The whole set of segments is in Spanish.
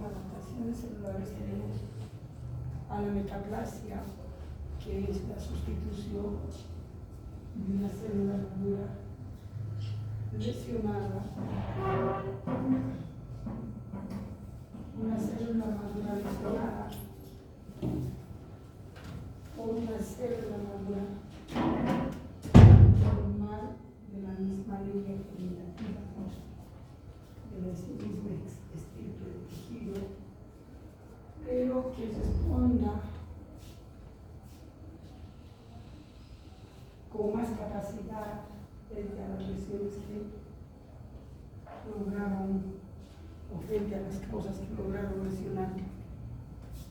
las adaptaciones celulares tenemos a la metaplasia, que es la sustitución de una célula madura lesionada, una célula madura lesionada o una célula madura normal de la misma línea germinativa, de la misma estirpe de tejido, pero que responda con más capacidad frente a las lesiones que lograron, o frente a las causas que lograron lesionar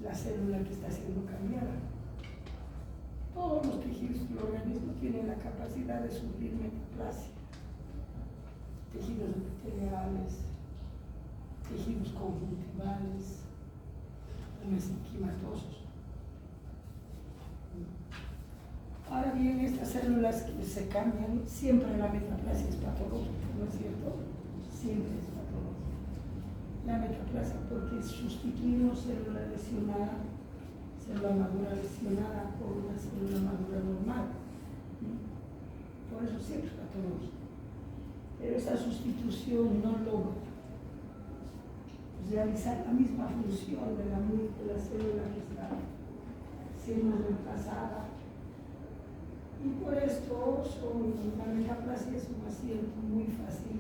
la célula que está siendo cambiada. Todos los tejidos del organismo tienen la capacidad de sufrir metaplasia. Tejidos epiteliales, tejidos conjuntivales, mesenquimatosos. Ahora bien, estas células que se cambian, siempre la metaplasia es patológica, ¿no es cierto? Siempre es patológica. La metaplasia, porque sustituimos célula lesionada, célula madura lesionada por una célula madura normal. Por eso siempre es patológica. Pero esta sustitución no logra realizar la misma función de la célula que está siendo reemplazada. Y por esto la metaplasia es un asiento muy fácil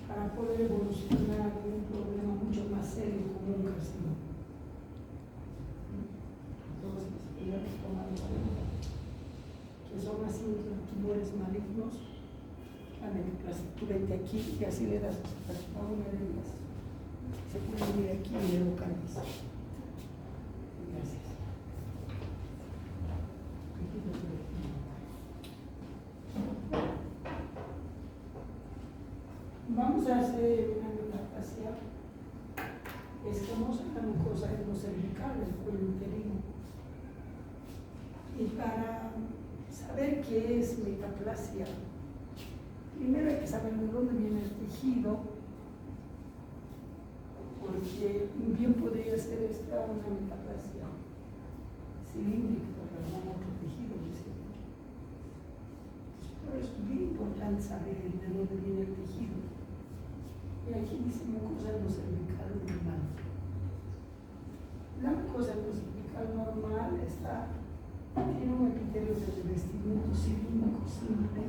para poder evolucionar de un problema mucho más serio como un carcinoma. Entonces, ya hemos tomado cuenta que son asientos de tumores malignos. La metaplasia, tú vete aquí y así le das a una de ellas. Se puede ir aquí y le localiza. Gracias. Vamos a hacer una metaplasia escamosa en la mucosa cervical del cuello uterino. Y para saber qué es metaplasia, primero hay que saber de dónde viene el tejido, porque bien podría ser esta una metaplasia cilíndrica o algún otro tejido, ¿cierto? Por eso es bien importante saber de dónde viene el tejido. Y aquí dice mucosa cervical normal. La mucosa cervical normal tiene un epitelio de revestimiento cilíndrico simple,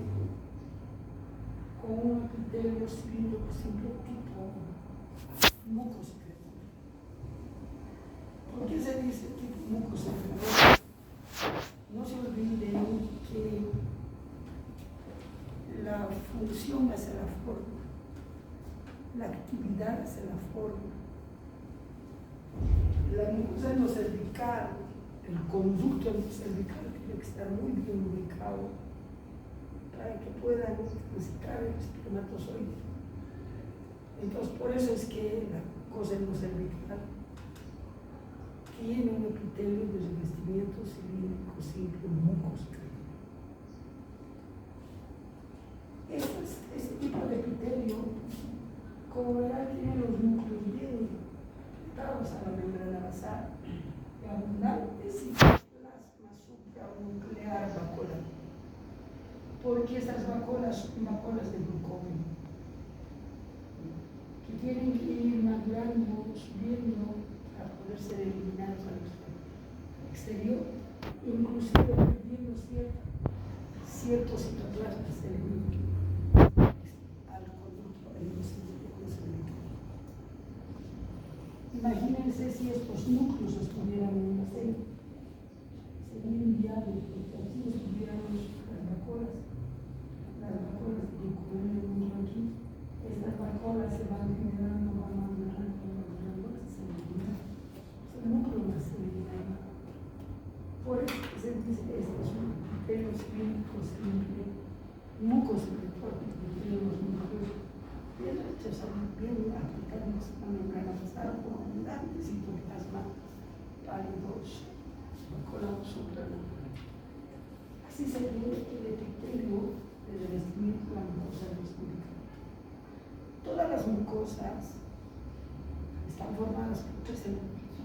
con un epitelio cilíndrico simple tipo mucosecretor. ¿Por qué se dice tipo mucosecretor? No se olviden que la función hace la forma, la actividad hace la forma. La mucosa cervical, el conducto cervical tiene que estar muy bien ubicado para que puedan transitar el espermatozoide. Entonces, por eso es que la mucosa cervical tiene un epitelio de revestimiento cilíndrico simple mucosecretor. Este tipo de epitelio, como verán, tiene los núcleos bien conectados a la membrana basal y abundantes citoplasma supranuclear vacuolar, porque estas vacuolas son vacuolas de glucógeno que tienen que ir madurando, subiendo para poder ser eliminados al exterior, inclusive perdiendo ciertos citoplasmas al conducto endocéntrico cervical. Imagínense si estos núcleos estuvieran en el centro, sería inviable, porque así estuviéramos las vacuolas de glucógeno aquí. Estas vacuolas se van generando, van madurando, se eliminan. Es el núcleo más eliminado. Por eso se dice que este es un epitelio cilíndrico simple, mucosecretor, que tiene los núcleos bien hechos, bien aplicados a la membrana basal con abundante citoplasma pálidos, vacuolas supranuclear. Así se ve el epitelio del revestimiento de la mucosa cervical. Todas las mucosas están formadas por tres elementos.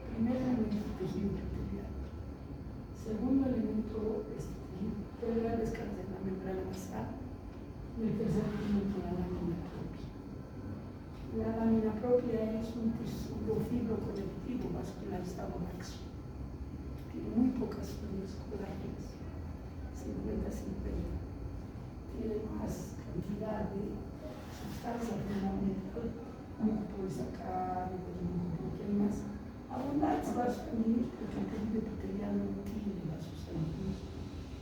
Primer elemento, tejido epitelial. Segundo elemento, tejido epitelial, descansa en la membrana basal. Y el tercer elemento, la lámina propia. La lámina propia es un tejido fibroconectivo vascularizado laxo. Tiene muy pocas fibras colágenas, 50-50. Tiene más cantidad de sustancia fundamental, mucopolisacáridos, mucoproteínas, que hay más abundantes vasos sanguíneos porque el tejido epitelial no tiene vasos sanguíneos.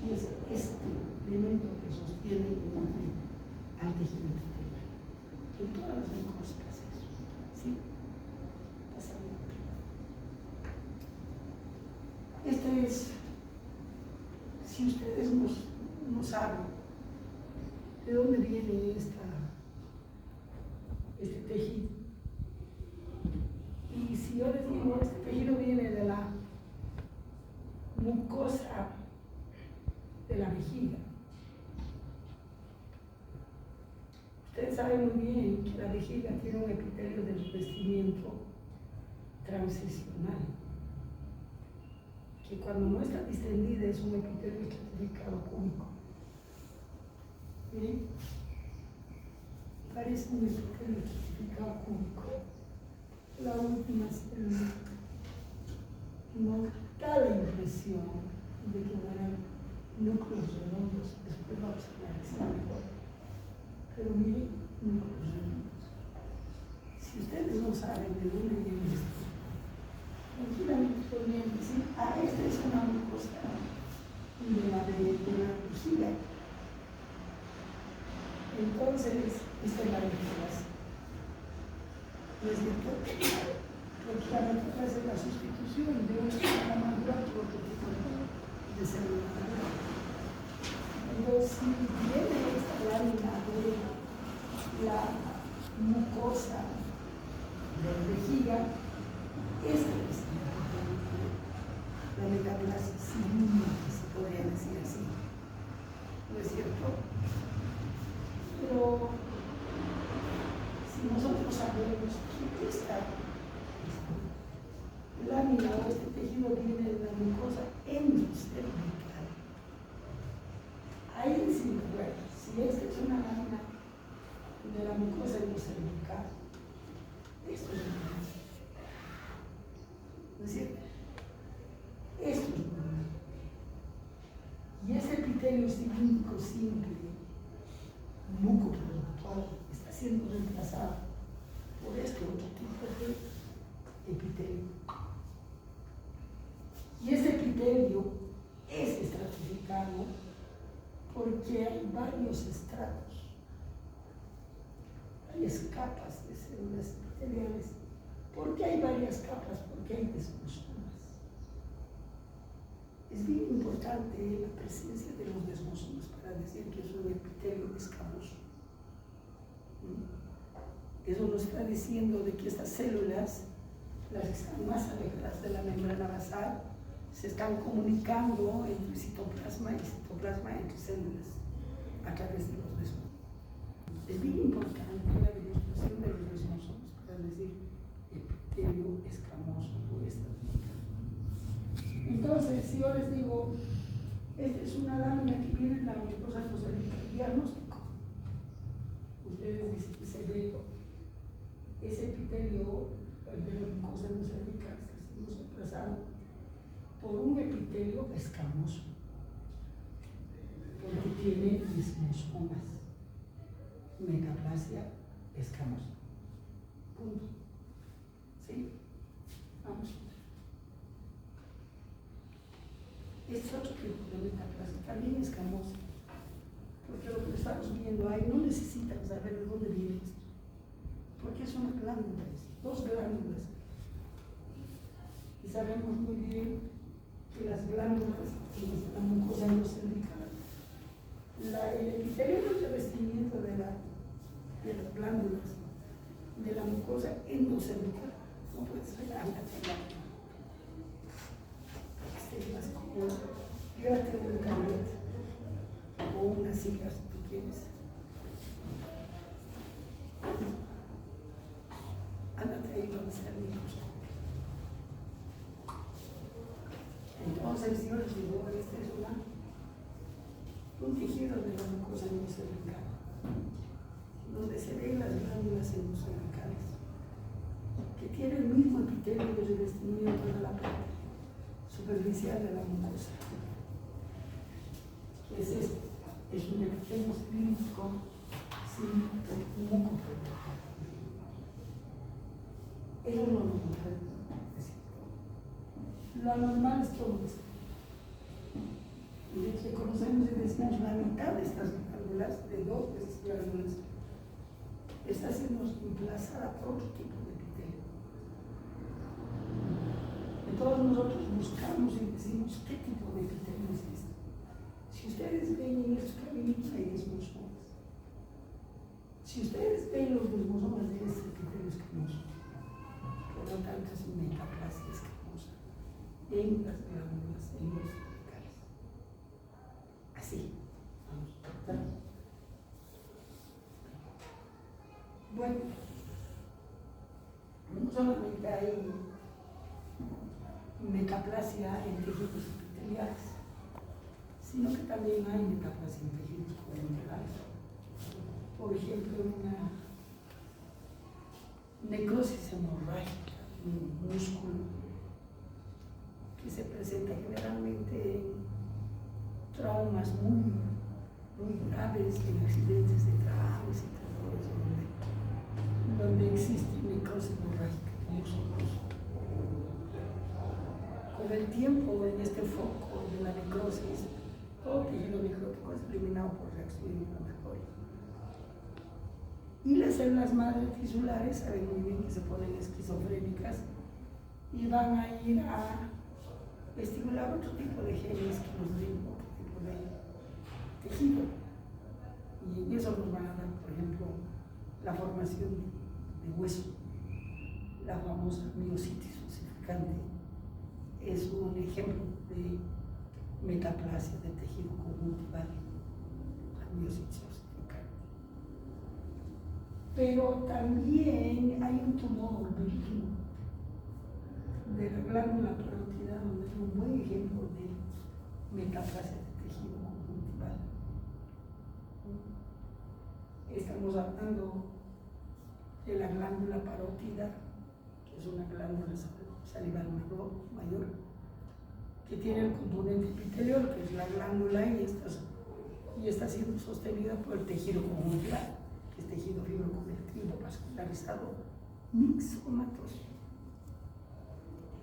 Y es este elemento que sostiene y nutre al tejido epitelial. En todas las mucosas eso. ¿Sí? Pasando. Este es, si ustedes no saben de dónde viene este tejido. Y si yo les digo, este tejido viene de la mucosa de la vejiga. Ustedes saben muy bien que la vejiga tiene un epitelio de revestimiento transicional, que cuando no está distendida es un epitelio estratificado cúbico. Miren, parece un epitelio estratificado cúbico. La última célula no da la impresión de que eran núcleos redondos. Después vamos a analizar mejor. Pero miren, núcleos redondos. Si ustedes no saben de dónde viene esto, tranquilamente podrían decir, esta es una mucosa de la vejiga. Entonces, esta es la metástase. ¿No es cierto? Porque la metástase es la sustitución de una célula madura por otro tipo de célula madura. Entonces, si viene esta lámina de la mucosa de la vejiga, esta es la metástase cilíndrica, se podría decir así. ¿No es cierto? Pero si nosotros sabemos que esta lámina o este tejido viene de la mucosa endocervical, ahí sí, bueno, si esta es una lámina de la mucosa endocervical, esto es normal. ¿No es cierto? Esto es normal. Y ese epitelio cilíndrico simple, mucoproductor, está siendo reemplazado por este otro tipo de epitelio. Y ese epitelio es estratificado porque hay varios estratos, varias capas de células epiteliales. ¿Por qué hay varias capas? Porque hay desmosomas. Es bien importante la presencia de los desmosomas para decir que es un epitelio escamoso. Eso nos está diciendo de que estas células, las que están más alejadas de la membrana basal, se están comunicando entre citoplasma y citoplasma entre células a través de los desmosomas. Es bien importante la demostración de los desmosomas para decir epitelio escamoso o estratigráfico. Entonces, si yo les digo, esta es una lámina que viene de la mucosa endocervical, diagnóstico. Ustedes dicen que se ve ese epitelio de la mucosa endocervical está siendo reemplazado por un epitelio escamoso, porque tiene desmosomas, metaplasia escamosa. Punto. ¿Sí? Vamos. Este otro tipo de metaplasia también escamosa, porque lo que estamos viendo ahí no necesitan saber de dónde viene esto, porque es una glándula, dos glándulas. Y sabemos muy bien que las glándulas en la mucosa endocervical, el epitelio es el revestimiento de las glándulas de la mucosa endocervical. No puedes ver a la glándula. Este es más cómodo. Llévate un carnet o una silla si tú quieres. Ándate visualizar el microscopio. Entonces yo les digo, este es un tejido de la mucosa endocervical, donde se ven las glándulas endocervicales, que tiene el mismo epitelio de revestimiento de la parte superficial de la mucosa. Es este, es un epitelio cilíndrico sin muco. Es lo normal. Lo anormal es todo esto. Y de que conocemos y decimos la mitad de estas glándulas, de dos de estas glándulas, está siendo reemplazada por otro tipo de epitelio. Entonces nosotros buscamos y decimos qué tipo de epitelio es este. Si ustedes ven en estos caminitos hay desmosomas. Si ustedes ven los desmosomas de este epitelio escamoso, por lo tanto es una metaplasia escamosa en las glándulas endocervicales. Así. Vamos a tratar. Bueno, no solamente hay metaplasia en tejidos epiteliales, sino que también hay metaplasia en tejidos coyunturales. Por ejemplo, una necrosis hemorrágica en un músculo que se presenta generalmente en traumas muy graves, en accidentes de trabajo, donde existe necrosis hemorrágica en músculos. Con el tiempo, en este foco de la necrosis, todo tejido necrótico es eliminado por reacción inflamatoria. Y las células madre tisulares saben muy bien que se ponen esquizofrénicas y van a ir a estimular otro tipo de genes que nos den otro tipo de tejido. Y en eso nos van a dar, por ejemplo, la formación de hueso, la famosa miositis osificante. Es un ejemplo de metaplasia de tejido conjuntival, la miositis osificante. Pero también hay un tumor benigno de la glándula parótida, donde es un buen ejemplo de metaplasia de tejido conjuntival. Estamos hablando de la glándula parótida, que es una glándula salival mayor, que tiene el componente epitelial, que es la glándula, y está siendo sostenida por el tejido conjuntival, que es tejido fibroconectivo vascularizado mixomatoso.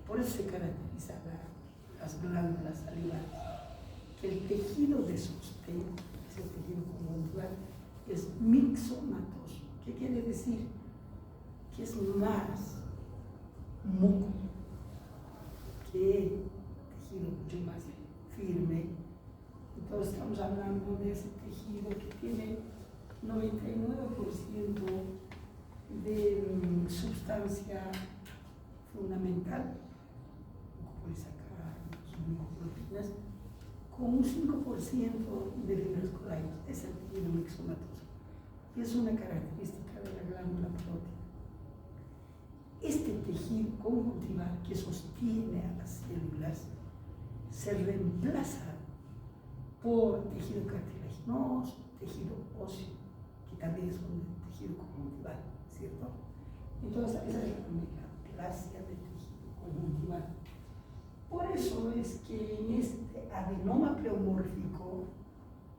Por eso se caracteriza las glándulas salivales, que el tejido de sostén, ese tejido conjuntival, es mixomatoso. ¿Qué quiere decir? Que es más muco que tejido mucho más firme. Entonces estamos hablando de ese tejido que tiene 99% de sustancia fundamental, mucopolisacaros, mucoproteínas, con un 5% de fibras colágenas. Es el tejido mixomatoso. Y es una característica de la glándula parótida. Este tejido conjuntival que sostiene a las células se reemplaza por tejido cartilaginoso, tejido óseo, que también es un tejido conjuntival, ¿cierto? Entonces, esa es la metaplasia de tejido conjuntival. Por eso es que en este adenoma pleomórfico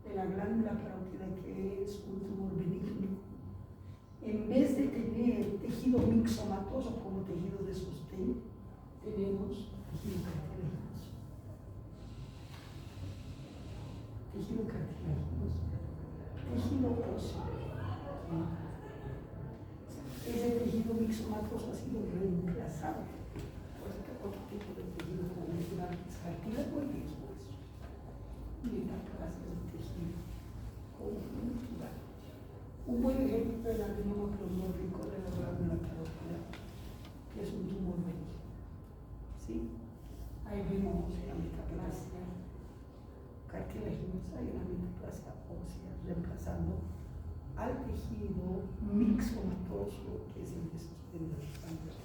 de la glándula parótida, que es un tumor benigno, en vez de tener tejido mixomatoso como tejido de sostén, tenemos tejido cartilaginoso. Tejido cartilaginoso, tejido óseo. Ese tejido mixomatoso ha sido reemplazado por otro tipo de tejido conjuntival, que es cartílago y es hueso. Y metaplasia de tejido conjuntival. Un buen ejemplo del adenoma pleomórfico de la glándula parótida, que es un tumor benigno. ¿Sí? Ahí vemos la metaplasia cartilaginosa y la metaplasia ósea, reemplazando al tejido mixomatoso, que es el que sostiene las glándulas.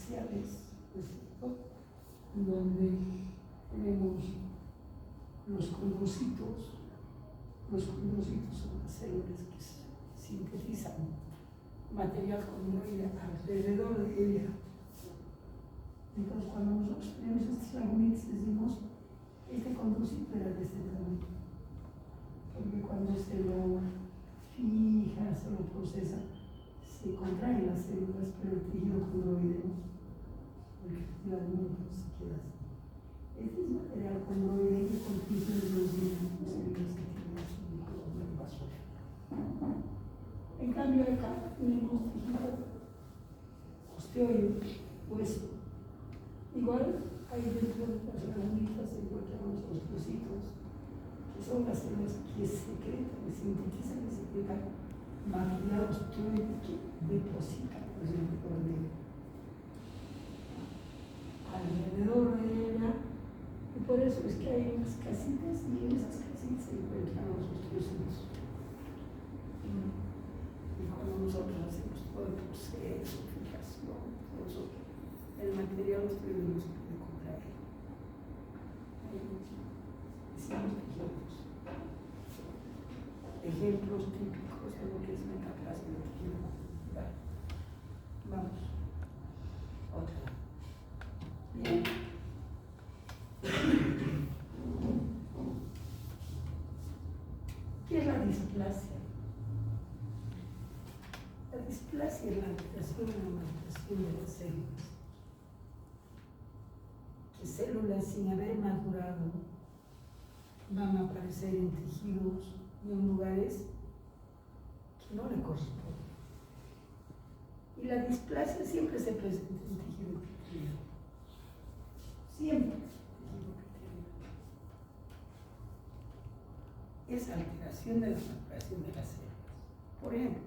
superficiales, ¿no es cierto? Donde tenemos los condrocitos. Los condrocitos son las células que sintetizan material condroide alrededor de ella. Entonces, cuando nosotros tenemos estos fragmentos, decimos, este condrocito era de este tamaño. Porque cuando se lo fija, se lo procesa, se contraen las células, pero el tejido condroide no. Porque efectivamente no se queda así. Este es material condroide que contiene los células que tienen su núcleo vascular. En cambio, acá tenemos tejido osteoide, hueso. Igual, hay dentro de las lagunas se encuentran los osteocitos, que son las células que secretan, que sintetizan y secretan material osteoide que depositan alrededor de ella. Y por eso es que hay unas casitas y en esas casitas se encuentran los osteocitos. Y cuando nosotros hacemos todo el proceso, fijación, todo eso, el material osteoide no se puede contraer. Decimos ejemplos típicos de lo que es metaplasma de tejido. Vamos. Otra. Bien. ¿Qué es la displasia? La displasia es la alteración o maduración de las células. Que células sin haber madurado van a aparecer en tejidos y en lugares que no le corresponden. Y la displasia siempre se presenta en tejido epitelial. Siempre tejido epitelial. Es alteración de la maduración de las células. Por ejemplo,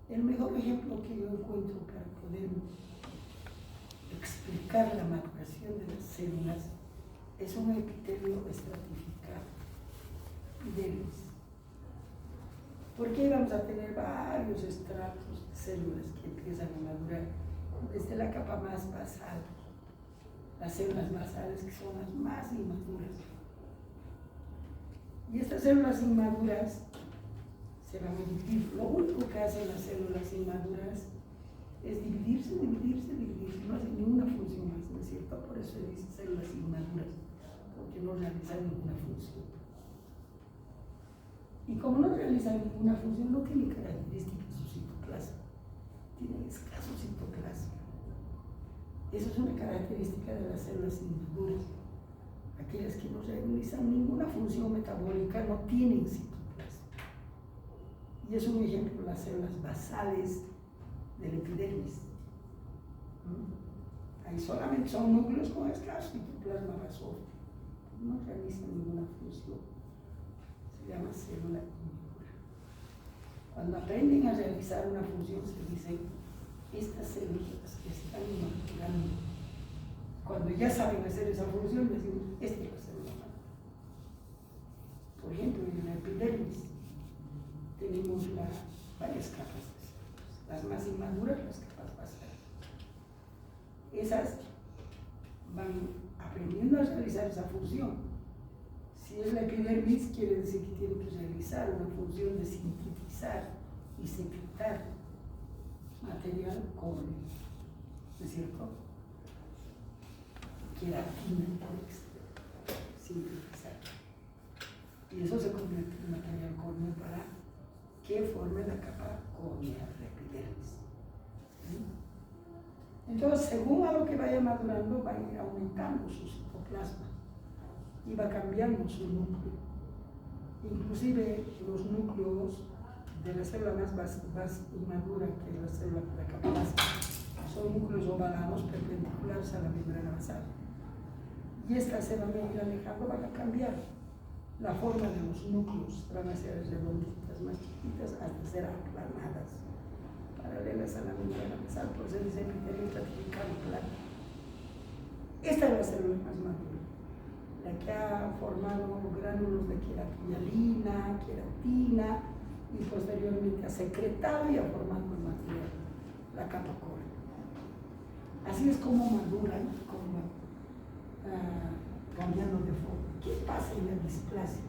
el mejor ejemplo que yo encuentro para poder explicar la maduración de las células es un epitelio estratificado de dermis. Porque vamos a tener varios estratos de células que empiezan a madurar desde la capa más basal, las células basales que son las más inmaduras. Y estas células inmaduras se van a dividir. Lo único que hacen las células inmaduras es dividirse, no hacen ninguna función más, ¿no es cierto? Por eso se dice células inmaduras, porque no realizan ninguna función. Y como no realizan ninguna función, no tienen características su citoplasma, tienen escaso citoplasma. Eso es una característica de las células inmaduras. Aquellas que no realizan ninguna función metabólica no tienen citoplasma. Y es un ejemplo las células basales del epidermis. Ahí solamente son núcleos con escaso citoplasma basófilo. No realizan ninguna función. Se llama célula inmadura. Cuando aprenden a realizar una función, se dice, estas células están madurando. Cuando ya saben hacer esa función, decimos, esta es la célula madura. Por ejemplo, en la epidermis tenemos varias capas de células. Las más inmaduras, las capas basales. Esas van aprendiendo a realizar esa función. Si es la epidermis, quiere decir que tiene que realizar una función de sintetizar y secretar material cobre, ¿no es cierto? Queratina por sintetizar. Y eso se convierte en material córneo para que forme la capa córnea de la epidermis. Entonces, según a lo que vaya madurando, va a ir aumentando su citoplasma y va cambiando su núcleo. Inclusive los núcleos de la célula más inmadura, que es la célula de la capa básica, son núcleos ovalados perpendiculares a la membrana basal. Y estas se van a ir alejando, van a cambiar la forma de los núcleos, van a ser redonditas, más chiquitas, hasta ser aplanadas, paralelas a la membrana basal, por eso dice epitelio estratificado plano. Esta es la célula más madura, la que ha formado gránulos de queratina, y posteriormente ha secretado y ha formado el material, la capa córnea. Así es como maduran, como cambiando de forma. ¿Qué pasa en la displasia?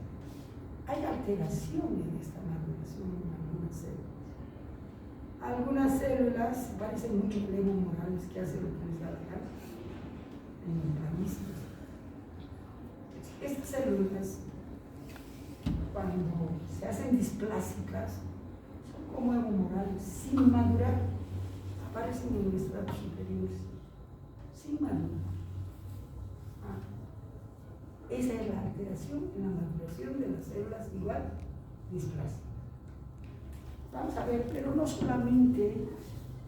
Hay alteración en esta maduración en algunas células. Algunas células parecen muy Evo Morales, que hace lo que les da la gana en el país. Estas células, cuando se hacen displásicas, son como Evo Morales, sin madurar, aparecen en estratos superiores, sin madurar. Esa es la alteración en la maduración de las células igual displásicas. Vamos a ver, pero no solamente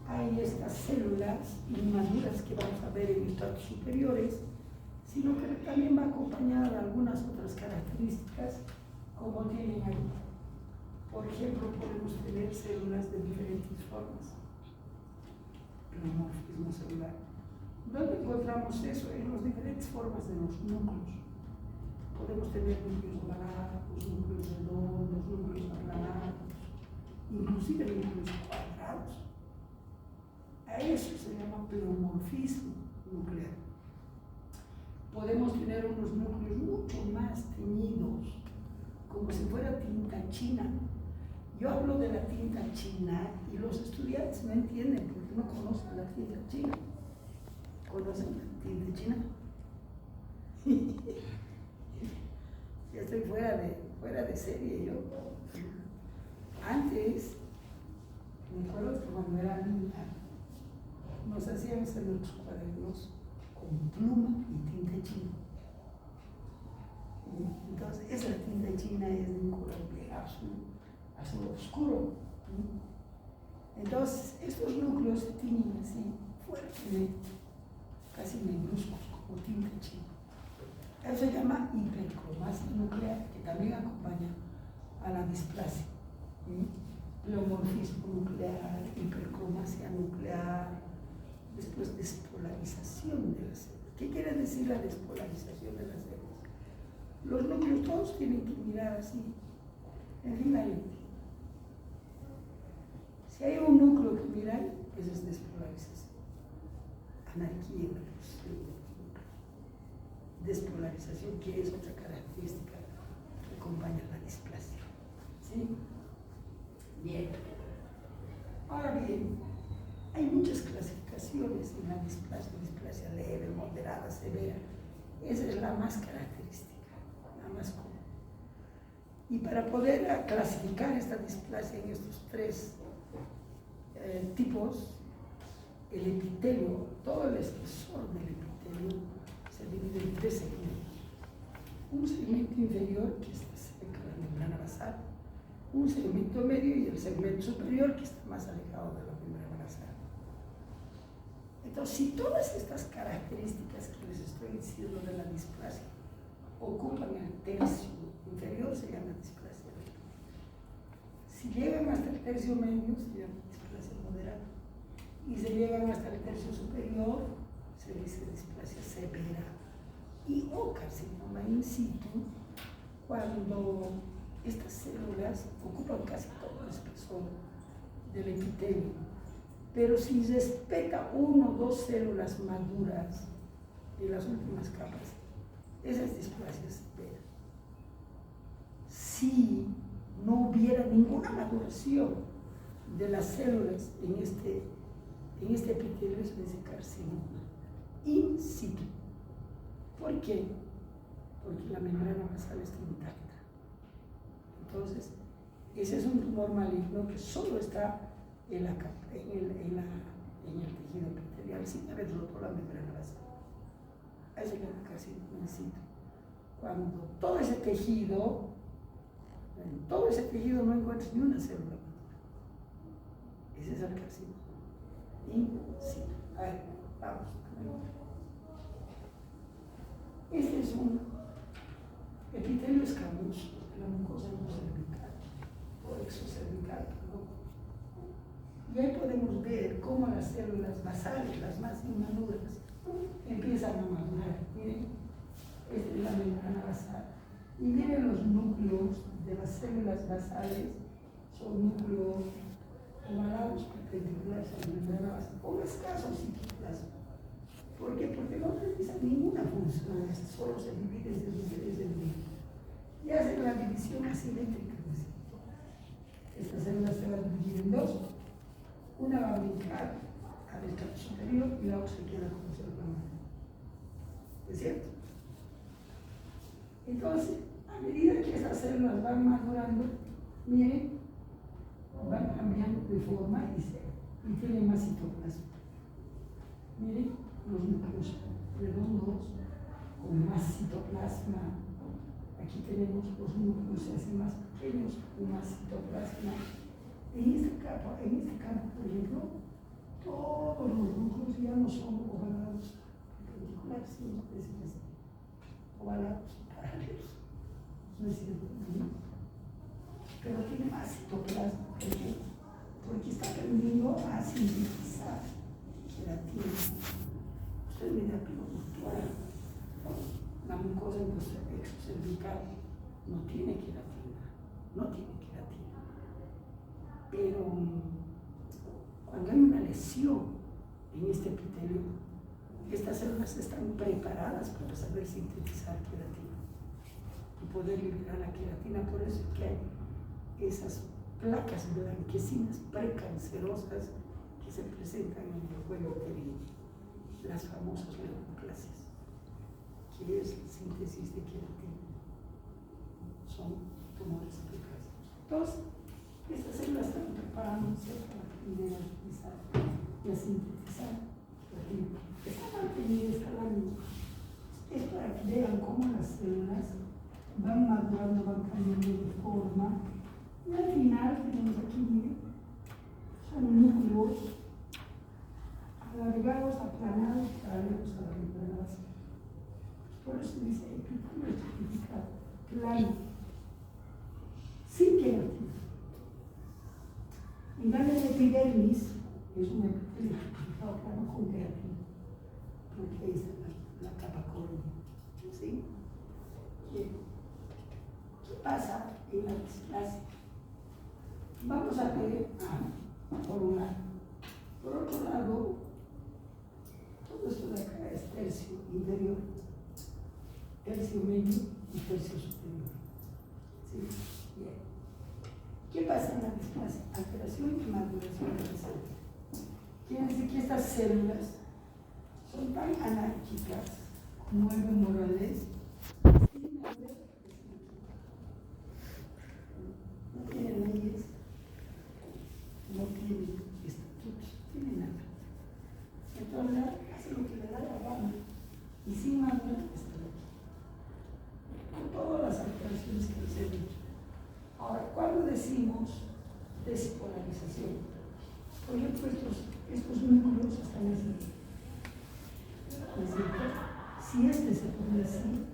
hay estas células inmaduras que vamos a ver en estratos superiores, sino que también va acompañada de algunas otras características, como tienen ahí. Por ejemplo, podemos tener células de diferentes formas. Pleomorfismo celular. ¿Dónde encontramos eso? En las diferentes formas de los núcleos. Podemos tener núcleos ovalados, núcleos redondos, núcleos aplanados, inclusive núcleos cuadrados. A eso se llama pleomorfismo nuclear. Podemos tener unos núcleos mucho más teñidos, como si fuera tinta china. Yo hablo de la tinta china y los estudiantes no entienden porque no conocen la tinta china. ¿Conocen la tinta china? Ya estoy fuera de serie yo. Antes, me acuerdo que cuando era niña, nos hacían hacer nuestros cuadernos con pluma y tinta china. Entonces, esa tinta china es de un color azul oscuro. Entonces, estos núcleos se tiñen así, fuertemente, casi negruzcos, como tinta china. Eso se llama hipercromasia nuclear, que también acompaña a la displasia. Pleomorfismo nuclear, hipercromasia nuclear, después despolarización de las células. ¿Qué quiere decir la despolarización de las células? Los núcleos todos tienen que mirar así. En fin, si hay un núcleo que mira, eso es despolarización. Anarquía en los núcleos. Despolarización, que es otra característica que acompaña la displasia. ¿Sí? Bien. Ahora bien, hay muchas clasificaciones en la displasia leve, moderada, severa. Esa es la más característica, la más común. Y para poder clasificar esta displasia en estos tres tipos, el epitelio, todo el espesor del epitelio se divide en tres segmentos. Un segmento inferior, que está cerca de la membrana basal, un segmento medio y el segmento superior, que está más alejado de la membrana basal. Entonces, si todas estas características que les estoy diciendo de la displasia ocupan el tercio inferior, se llama displasia leve. Si llegan hasta el tercio medio, se llama displasia moderada. Y si llegan hasta el tercio superior, se dice displasia severa. Y o carcinoma in situ, cuando estas células ocupan casi todo el espesor del epitelio. Pero si respeta una o dos células maduras de las últimas capas, esa es displasia severa. Si no hubiera ninguna maduración de las células en este epitelio, se dice carcinoma in situ. ¿Por qué? Porque la membrana basal está intacta. Entonces, ese es un tumor maligno que solo está en el tejido epitelial sin haber roto la membrana basal. Eso es lo que casi necesito. Cuando todo ese tejido, en todo ese tejido no encuentras ni una célula madura. Ese es el carcinoma. A ver, vamos. Este es un epitelio escamoso de la mucosa cervical, o exocervical, ¿no? Y ahí podemos ver cómo las células basales, las más inmaduras, empiezan a madurar. Miren, esta es la membrana basal. Y miren los núcleos de las células basales, son núcleos ovalados perpendiculares a la membrana basal, con escaso citoplasma. ¿Por qué? Porque no realiza ninguna función, solo se divide desde el día. Y hace la división asimétrica. Esta célula se va a dividir en dos. Una va a brincar al estrato superior y la otra se queda como célula. ¿Es cierto? Entonces, a medida que esas células van madurando, miren, van cambiando de forma y tienen más citoplasma. Miren, los núcleos redondos con más citoplasma. Aquí tenemos los núcleos se hacen más pequeños con más citoplasma. En este campo, por ejemplo, todos los núcleos ya no son ovalados perpendiculares, sino ovalados paralelos. No es cierto, ¿no? Pero tiene más citoplasma, porque está aprendiendo a sintetizar queratina. Usted me da doctora, la mucosa exocervical no tiene queratina, pero cuando hay una lesión en este epitelio, estas células están preparadas para saber sintetizar queratina y poder liberar la queratina. Por eso es que hay esas placas blanquecinas precancerosas que se presentan en el cuello uterino, las famosas leucoclasias, que es la síntesis de queratina. Son tumores precancerosos. Entonces, estas células están preparándose para aprender a utilizar y a sintetizar queratina. Esta mantenida, esta lámina, es para que vean cómo las células van madurando, van cambiando de forma. Y al final tenemos aquí, miren, son núcleos alargados, aplanados, paralelos a la membrana. Por eso dice epitelio estratificado, plano, sin queratina. En cambio, el epidermis es un epitelio estratificado plano con queratina, porque ahí está la capa córnea. ¿Sí? ¿Qué pasa en la displasia? Vamos a ver, por un lado. Por otro lado, todo esto de acá es tercio inferior, tercio medio y tercio superior. ¿Sí? Bien. ¿Qué pasa en la displasia? Alteración y maduración de la célula. Quiere decir que estas células son tan anárquicas, 9 morales, no tienen leyes, no tienen estatutos, no tienen nada. Entonces hace lo que le da la gana y sin madurar está aquí. Con todas las alteraciones que les he dicho. Ahora, cuando decimos despolarización, por ejemplo, estos núcleos están así. ¿Es cierto? Si este se pone así,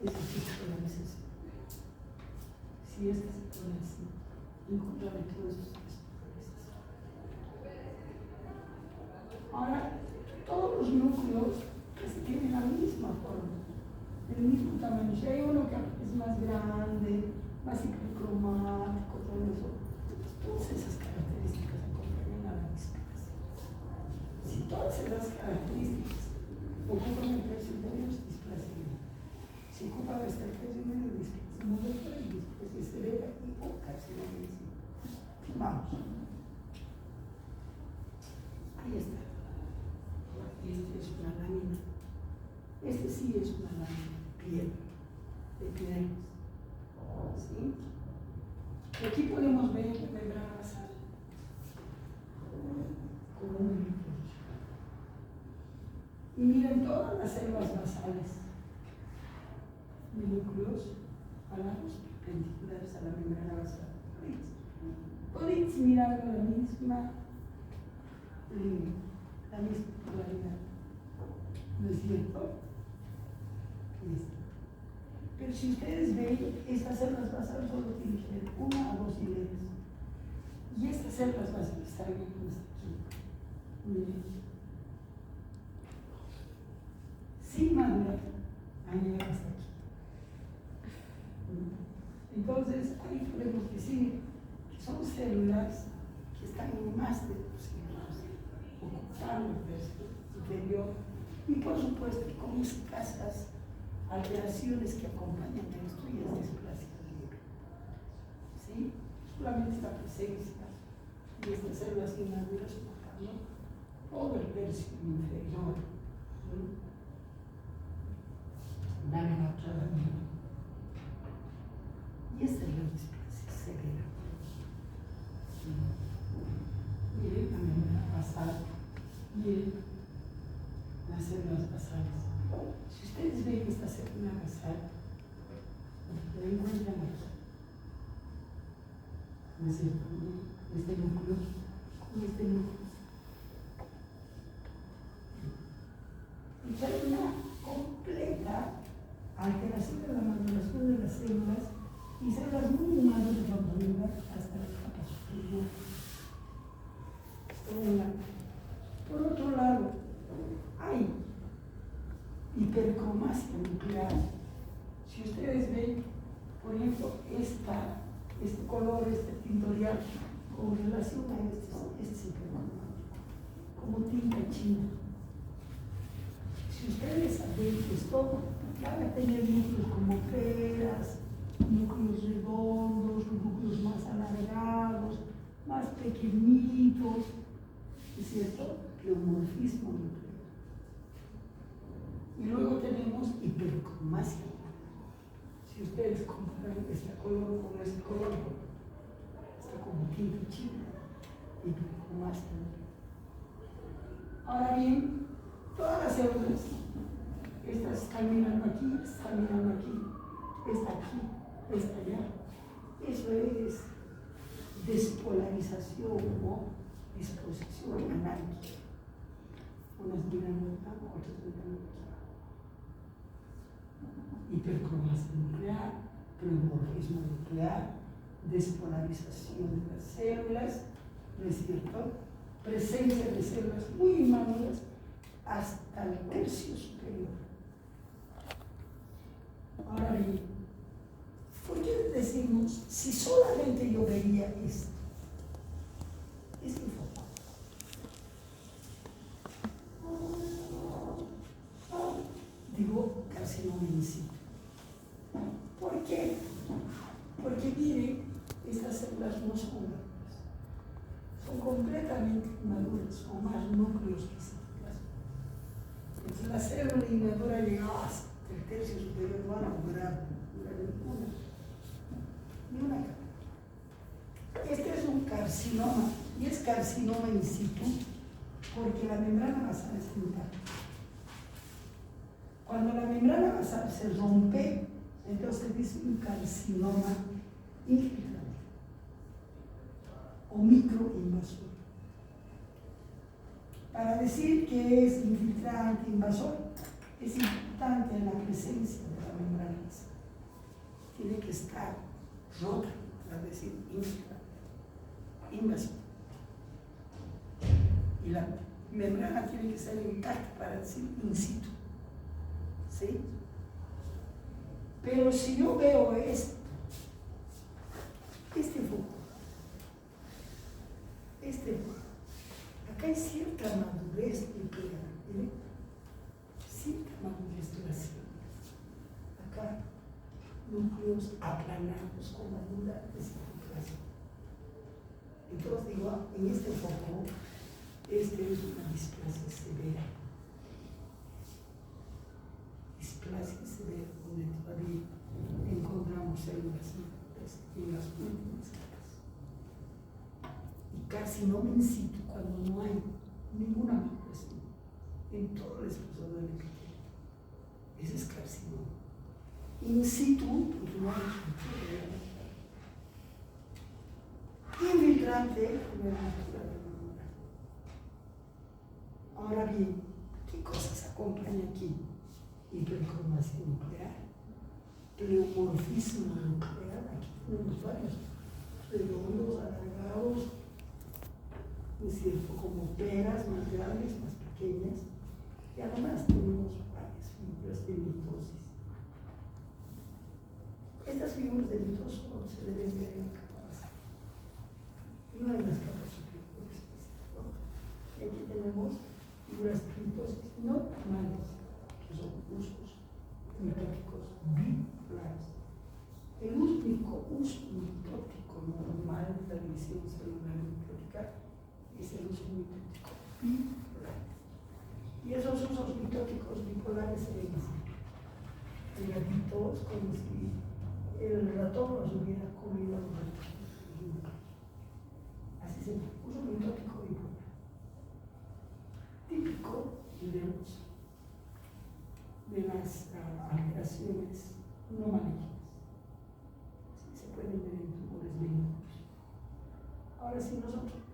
es despolarización. Si este se pone así, en contra de todo eso es despolarización. Ahora, todos los núcleos tienen la misma forma, el mismo tamaño. Si hay uno que es más grande, más hipercromático, todo eso, todas esas características acompañan a la displasia. Si todas esas características ocupan el tercio medio, es displasia. Si ocupan hasta el tercio medio, displasia moderna y displasia severa y o carcinoma. Vamos. Ahí está. Este es una lámina. Este sí es una lámina, piel, de epidermis. ¿Sí? Aquí podemos ver la membrana basal como un núcleo. Y miren todas las células basales de núcleos alados perpendiculares a la membrana basal. Podéis mirar la misma polaridad. ¿No es cierto? Pero si ustedes ven, estas células basales solo tienen que ver una o dos hileras. Y estas células basales están aquí. Miren. Sin madurar, han llegado hasta aquí. Entonces, ahí podemos decir que son células que están en más de 2 hileras, ocupando el verso inferior Y por supuesto, con escasas alteraciones que acompañan a esto y es displasia libre. ¿Sí? Solamente esta presencia de estas células inmaduras ocupando todo el tercio inferior. ¿Sí? Dame la otra mano. Y esta es la displasia severa. Miren la membrana basal, miren las células basales. Si ustedes ven esta célula basal, la encuentran aquí. ¿No es cierto? Este núcleo, con este núcleo. Y hay una completa alteración de la maduración de las células y células muy inmaduras vamos a llegar hasta la capa superior. Por otro lado, hay hipercromasia nuclear. Si ustedes ven, por ejemplo, este color, este tintorial, con relación a este es hipercromático, como tinta china. Si ustedes ven esto, van a tener núcleos como peras, núcleos redondos, núcleos más alargados, más pequeñitos, ¿es cierto? Pleomorfismo nuclear. Y luego tenemos hipercromasia. Si ustedes comparan este color con este color, está como tinta china, hipercromasia. Ahora bien, todas las células, estas están mirando aquí, están mirando aquí, esta aquí, esta allá. Eso es despolarización o disposición anárquica. Unas miran acá, otras miran aquí. Hipercromasia nuclear, pleomorfismo nuclear, despolarización de las células, ¿no es cierto? Presencia de células muy inmaduras hasta el tercio superior. Ahora bien, ¿por qué decimos, si solamente yo vería esto? Este foco. Digo carcinoma in situ. ¿Por qué? Porque miren, estas células no son maduras, son completamente inmaduras, son más núcleos que citoplasma. Entonces la célula inmadura llega hasta el tercio superior, no van a durar ni una capa. Este es un carcinoma, y es carcinoma in situ, porque la membrana basal está intacta. Cuando la membrana basal se rompe, entonces dice un carcinoma infiltrante o microinvasor. Para decir que es infiltrante, invasor, es importante la presencia de la membrana basal. Tiene que estar rota para decir infiltrante, invasor. Y la membrana tiene que estar intacta para decir in situ. ¿Sí? Pero si yo veo este foco, acá hay cierta madurez nuclear, ¿eh? Cierta madurez de las células. Acá, núcleos aplanados con abundante citoplasma. Entonces digo, en este foco, este es una displasia severa. Displasia severa, donde todavía encontramos células en las últimas capas. Y carcinoma in situ, cuando no hay ninguna maduración en todo el espesor del epitelio. Ese es carcinoma. In situ, porque no hay infiltrante, con la altura de la membrana. Ahora bien, ¿qué cosas acompañan aquí? Hipercromasia nuclear, pleomorfismo nuclear, aquí tenemos varios redondos, alargados, ¿no es cierto? Como peras más grandes, más pequeñas, y además tenemos varias figuras de mitosis. Estas figuras de mitosis se deben ver en la capa basal, y una de las capas superiores. Y aquí tenemos figuras criptosis normales, que son usos mitóticos bipolares. El único uso mitótico normal de la división celular mitótica es el uso mitótico bipolar. Y esos usos mitóticos bipolares se ven así. El gatito es como si el ratón los hubiera comido a los gatitos. Así se llama, uso mitótico bipolar. Típico de las alteraciones no malignas. Sí, se pueden ver en tumores benignos. Ahora, si nosotros